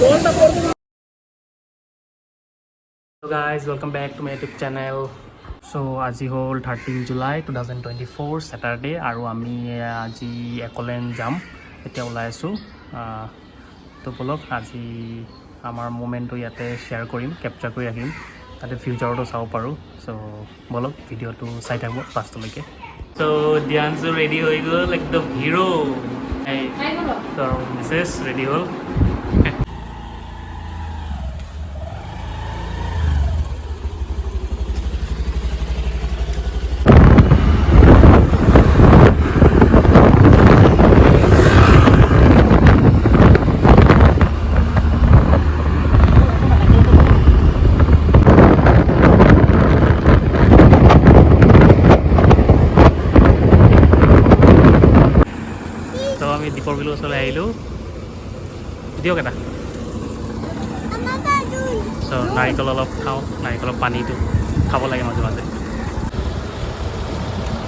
Hello guys, welcome back to my YouTube channel. So আজি হ'ল 13 July 2024 Saturday আৰু আমি আজি একলেণ্ড যাম এতিয়া ওলাই আছো তো বলক আজি আমাৰ মোমেন্টটো ইয়াতে শ্বেয়াৰ কৰিম কেপচাৰ কৰি ৰাখিম তাতে ফিউচাৰটো চাব পাৰোঁ সো বলক ভিডিঅ'টো চাই থাকব লাষ্টলৈকে সো ডিয়ানসু ৰেডি হৈ গ'ল একদম হিৰো তো মিছেছ ৰেডি হ'ল দীপৰ বিলৰ ওচৰলৈ আহিলোঁ দিয়ক এটা নাৰিকল অলপ খাওঁ নাৰিকলৰ পানীটো খাব লাগে মাজে মাজে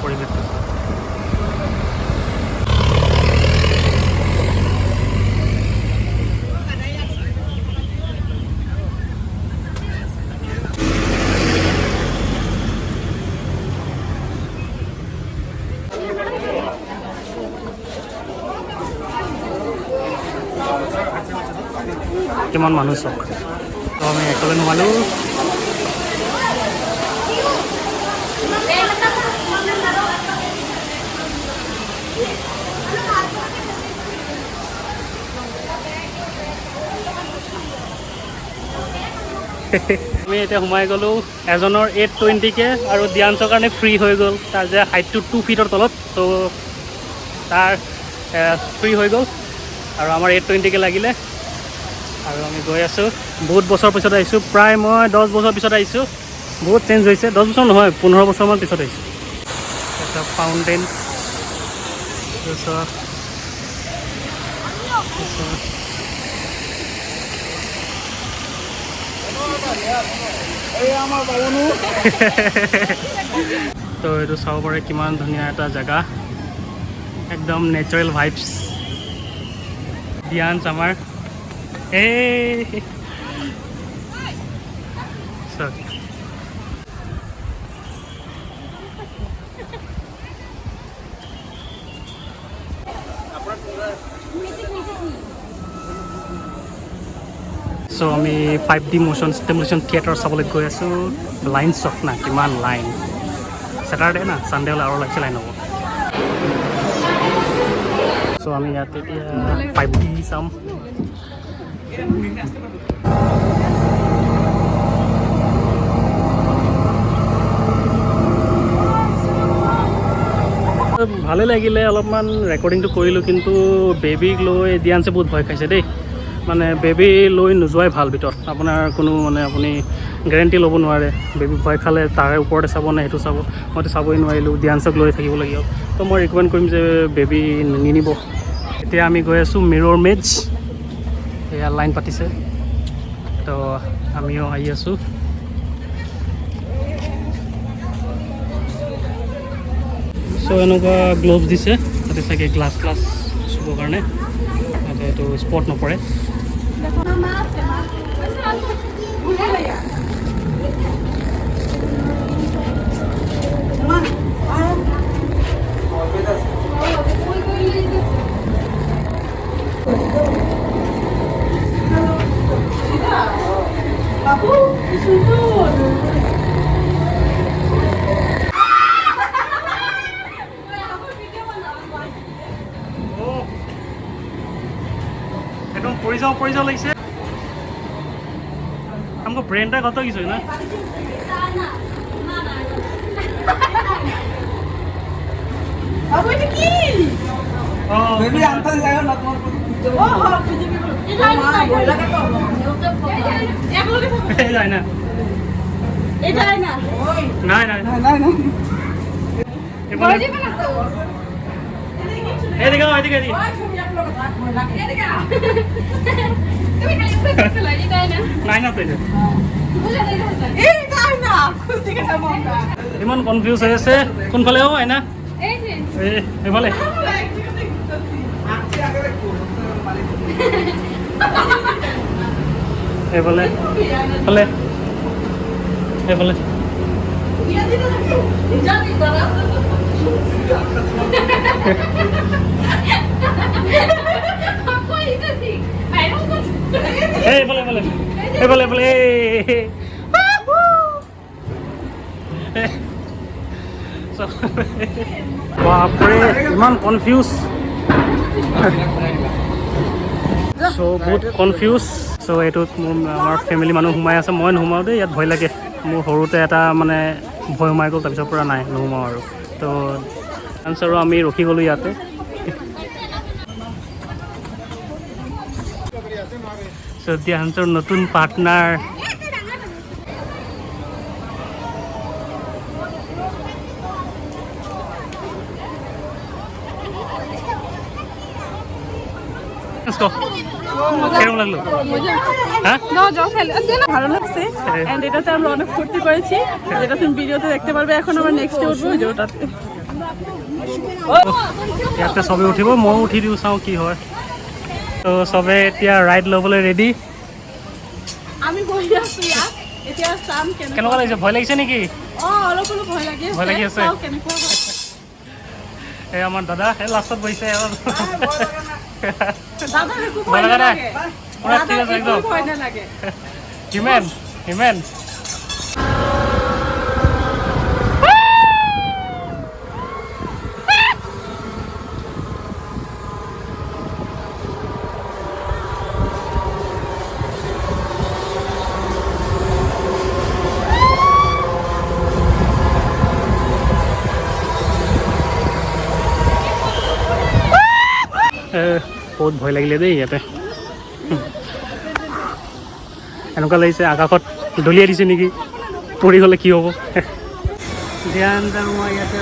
পৰিৱেশটো কিমান মানুহ চাওক তো আমি একলেণ্ড সোমালোঁ আমি এতিয়া সোমাই গ'লোঁ এজনৰ 820কে আৰু ডিয়ান্সৰ কাৰণে ফ্ৰী হৈ গ'ল তাৰ যে হাইটটো 2 ফিটৰ তলত তো তাৰ ফ্ৰী হৈ গ'ল আৰু আমাৰ 820কে লাগিলে আৰু আমি গৈ আছোঁ বহুত বছৰ পিছত আহিছোঁ প্ৰায় মই 10 বছৰ পিছত আহিছোঁ বহুত চেঞ্জ হৈছে 10 বছৰ নহয় 15 বছৰমান পিছত আহিছোঁ এটা ফাউণ্টেইন তো এইটো চাব পাৰে কিমান ধুনীয়া এটা জেগা একদম নেচাৰেল ভাইবছ ডিয়ান্স আমাৰ Hey! So. So আমি 5D motion stimulation theater চাবলৈ গৈ আছোঁ লাইন চক না কিমান লাইন Saturday না Sunday হ'লে আৰু লাগছে লাইন হ'ব So আমি ইয়াতে এতিয়া 5D চাম ভালে লাগিলে অলপমান ৰেকৰ্ডিংটো কৰিলোঁ কিন্তু বেবীক লৈ ডিয়ান্সে বহুত ভয় খাইছে দেই মানে বেবী লৈ নোযোৱাই ভাল ভিতৰত আপোনাৰ কোনো মানে আপুনি গেৰেণ্টি ল'ব নোৱাৰে বেবী ভয় খালে তাৰে ওপৰতে চাব নে সেইটো চাব মইতো চাবই নোৱাৰিলোঁ ডিয়ান্সক লৈ থাকিব লাগিব তো মই ৰিকমেণ্ড কৰিম যে বেবী নিনিব এতিয়া আমি গৈ আছোঁ মিৰৰ মেজ এয়া লাইন পাতিছে তো আমিও আহি আছোঁ চ' এনেকুৱা গ্ল'ভছ দিছে তাতে চাগে গ্লাছ চুবৰ কাৰণে তাতে এইটো স্পট নপৰে পৰি যাওঁ লাগিছে हमको ब्रेन टा कत কিছু না अब এটা কি ও বেবি আনতে যায় না তোমার ও ও এটা না বইলা কত একলগে যায় না এটা না না না না না এবারে যাবে না তো এদিকে এদিকে এদিকে তুমি খালি উপরে করতে লাগি তাই না নাই না তো এটা বুঝা নাই এই তাই না খুঁজতে গেছে মনটা ইমান কনফিউজ হৈ আছে কোনফালে হ'ব আইনা এই যে এইফালে এইফালে এইফালে এইফালে এইফালে এইফালে এইফালে এইফালে বাপৰে ইমান কনফিউজ চ' বহুত কনফিউজ চ' এইটোত মোৰ আমাৰ ফেমিলি মানুহ সোমাই আছে মই নোসোমাওঁ দেই ইয়াত ভয় লাগে মোৰ সৰুতে এটা মানে ভয় সোমাই গ'ল তাৰপিছৰ পৰা নাই নোসোমাওঁ আৰু তো আনচাৰো আমি ৰখি গ'লোঁ ইয়াতে চ' দিয়াঞ্চৰ নতুন পাৰ্টনাৰ কেরম লাগলো হ্যাঁ ভালো লাগছে এন্ড এটাতে আমরা অনেক ফুর্তি করেছি যেটা তুমি ভিডিওতে দেখতে পারবে এখন আমরা নেক্সটে উঠবো যে ওটাতে ইয়াতে সবে উঠিব ময়ো উঠি দিওঁ চাওঁ কি হয় তো সবে এতিয়া ৰাইড ল'বলৈ ৰেডি আমি বহি আছো ইয়াত এতিয়া চাম কেনেকুৱা লাগিছে ভয় লাগিছে নেকি অলপ অলপ ভয় লাগি আছে কেনেকুৱা হয় এই আমাৰ দাদা এই লাষ্টত বহিছে দাদা একো ভয় নালাগে ঠিক আছে একদম ভয় নালাগে হিমেন হিমেন বহুত ভয় লাগিলে দেই ইয়াতে এনেকুৱা লাগিছে আকাশত দলিয়াই দিছে নেকি পৰি গ'লে কি হ'ব মই ইয়াতে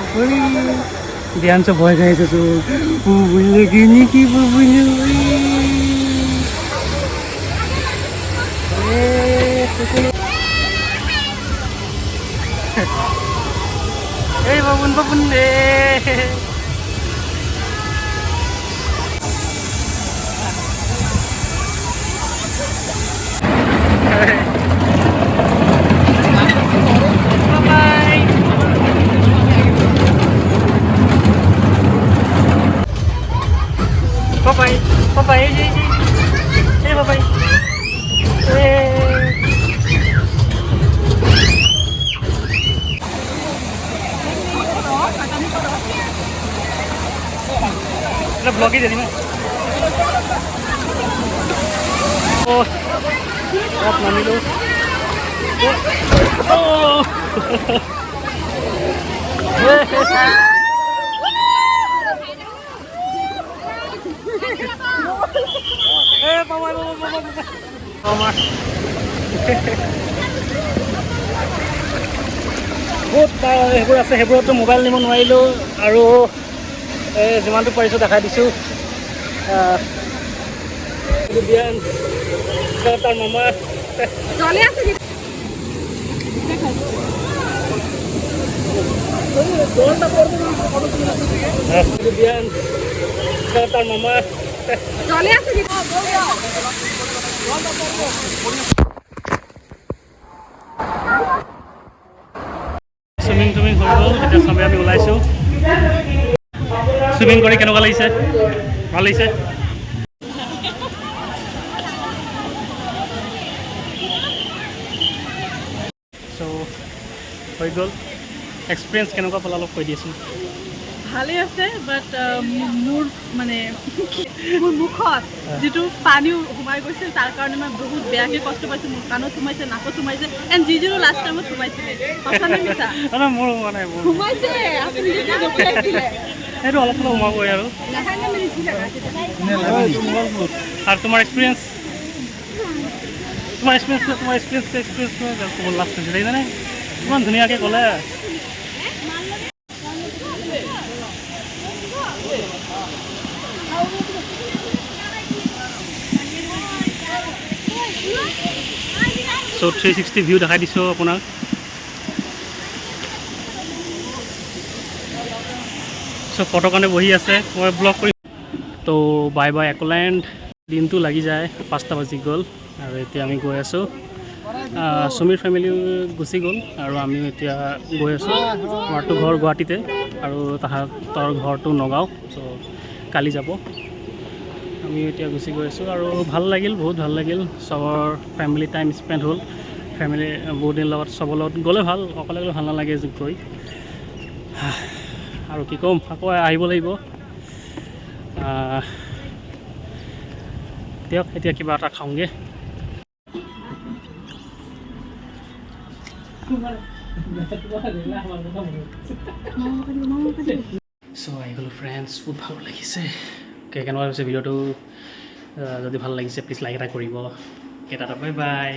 ধ্যান ভয় খাইছে এই বাবুন বাবুন Papai, papai, hey, papai. Ini vlog jadi mana? Oh, lihat mami lu. Oh. বহুত সেইবোৰ আছে সেইবোৰতো মোবাইল নিব নোৱাৰিলোঁ আৰু যিমানটো পাৰিছোঁ দেখাই দিছোঁ তাৰ মামা তাৰ মামা সুইমিং টুইমিং হৈ গ'ল এতিয়া চবে আমি ওলাইছোঁ সুইমিং কৰি কেনেকুৱা লাগিছে ভাল লাগিছে চ' হৈ গ'ল এক্সপিৰিয়েঞ্চ কেনেকুৱা পালা অলপ কৈ দিয়াচোন ভালেই আছে বাট মোৰ মানে মোৰ মুখত যিটো পানী সোমাই গৈছিল তাৰ কাৰণে মই বহুত বেয়াকৈ কষ্ট পাইছোঁ মোৰ কাণত সোমাইছে নাকত সোমাইছে এণ্ড যিটো লাষ্ট টাইমত সোমাইছিলে মোৰ মানে সোমাইছে আপুনি যেতিয়া দেখুৱাইছিলে সেইটো অলপ অলপ সোমাবই আৰু তোমাৰ এক্সপিৰিয়েঞ্চ ক'ব লাভ কৰিছে দেখিছানে ইমান ধুনীয়াকৈ ক'লে চ' 360 ভিউ দেখাই দিছোঁ আপোনাক চ' ফটোৰ কাৰণে বহি আছে মই ব্লগ কৰিম তো বাই বাই একলেণ্ড দিনটো লাগি যায় 5টা বাজি গ'ল আৰু এতিয়া আমি গৈ আছোঁ সুমীৰ ফেমিলি গুচি গ'ল আৰু আমিও এতিয়া গৈ আছোঁ আমাৰতো ঘৰ গুৱাহাটীতে আৰু তাহাঁতৰ ঘৰটো নগাঁও চ' কালি যাব আমিও এতিয়া গুচি গৈ আছোঁ আৰু ভাল লাগিল বহুত ভাল লাগিল চবৰ ফেমিলি টাইম স্পেণ্ড হ'ল ফেমিলি বহুত দিন লগত চবৰ লগত গ'লে ভাল অকলে গ'লে ভাল নালাগে গৈ আৰু কি ক'ম আকৌ আহিব লাগিব দিয়ক এতিয়া কিবা এটা খাওঁগৈ চ' আহি গ'লো ফ্ৰেণ্ডছ বহুত ভাল লাগিছে কেনেকুৱা হৈছে ভিডিঅ'টো যদি ভাল লাগিছে প্লিজ লাইক এটা কৰিব এটা বাই বাই